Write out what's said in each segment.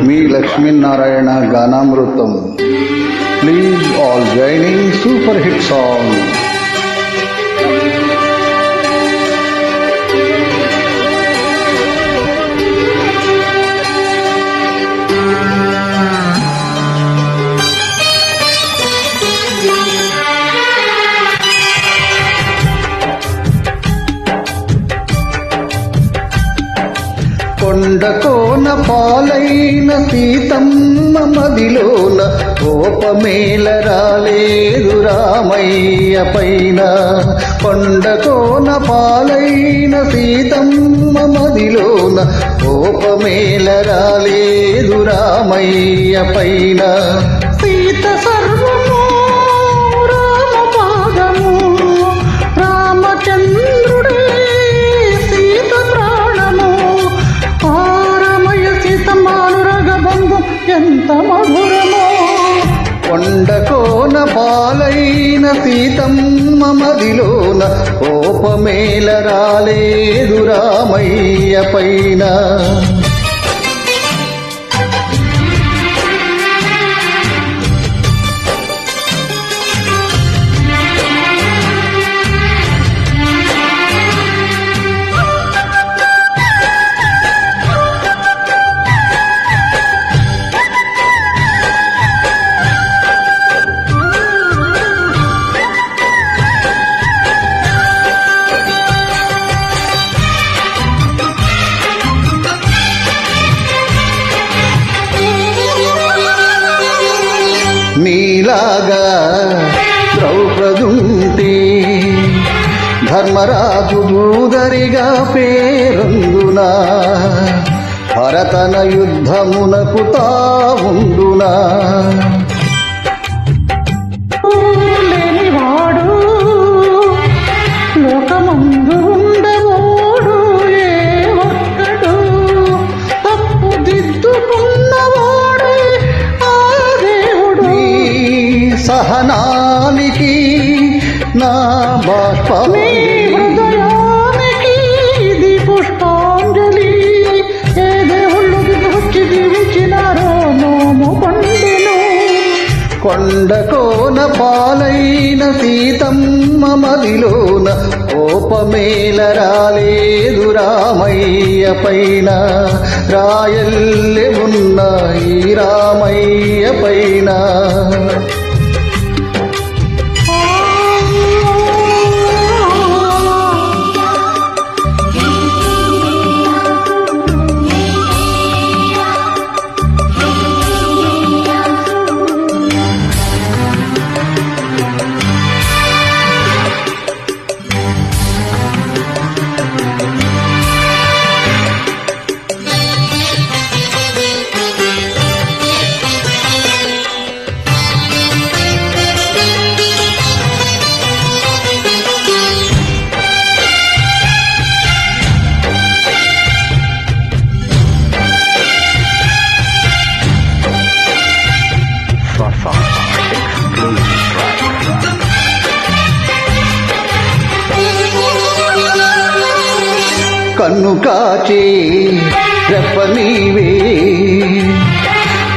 మీ లక్ష్మీనారాయణ గానామృతం. Please all joining super hit song. కొండకోన పాలైన సీతమ్మ మదిలోన కోపమేల రాలేదు రామయ్య పైన. కొండకోన పాలైన సీతమ్మ మదిలోన కోపమేల రాలేదు రామయ్య పైన. సీత సర్వము రామ పాదము, రామచంద్రుడే సీత ప్రాణము. ఆరమయ సీతమానురగ బంధం ఎంత మధురమో. కొండకోన పాలైన సీతమ్మ మదిలోన కోపమేల రాలేదు రామయ్య పైన. నీలాగా ద్రౌపదుంటి ధర్మరాజు దూదరిగా పేరొందునా, భరతన యుద్ధమునకు తావుండునా. లేనివాడు లోకమందు ఉండవాడు ఏ ఒక్కడు, తప్పు దిద్దుకున్నవాడే ఆ దేవుడు. సహనానికి నా బాష్పమే, హృదయానికి ఇది పుష్పాంజలి. ఏ దేవుళ్ళు దిగొచ్చి దీవించినారో నోము పండును. కొండకోన పాలైన సీతమ్మ మదిలోన కోపమేల రాలేదు రామయ్య పైన. రాయల్లె ఉన్న ఈ రామయ్య పైన. కన్ను కాచే రెప్పనీవే,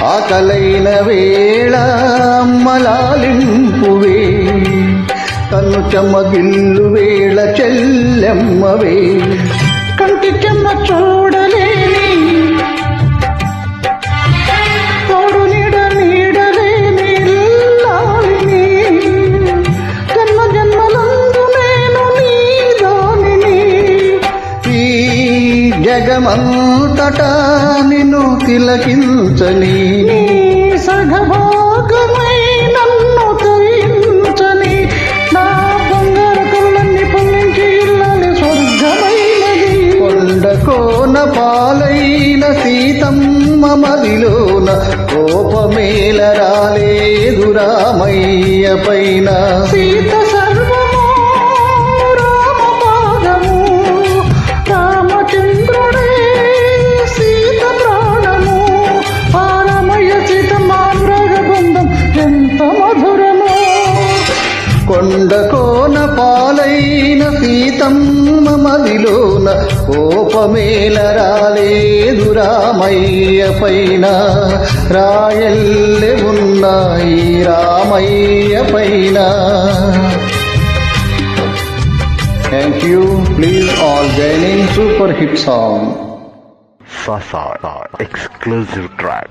ఆకలైన వేళ అమ్మలాలింపువే. కన్ను చెమ్మగిల్లు వేళ చెల్లెమ్మవే. కంటి చెమ్మ చూడలేని తోడు నీడ నీడలేని లాలిని. జన్మ జన్మలందు నేను నీ దానిని. ఈ జగమంతటా నిన్ను తిలకించని, నీ సగభాగమై నన్ను తరించని. నా బంగారు కళ్ళన్ని పొందించి ఇల్లాలి స్వర్గమైనది. కొండకోన పాలైన సీతమ్మ మదిలోన కోపమేల రాలేదు రామయ్య పైన. సీత సర్వము రామ పాదము, రామచంద్రుడే సీత ప్రాణము. ఆరమయ సీత మామృగ బంధం ఎంత మధురమో. కొండకోన పాలైన సీతమ్మ మదిలోన కోపమేల రాలేదు రామయ్య పైన రాయల్లె ఉన్నాయి రామయ్య పైన. Thank you. Please all join in super hit song. Sasa exclusive track.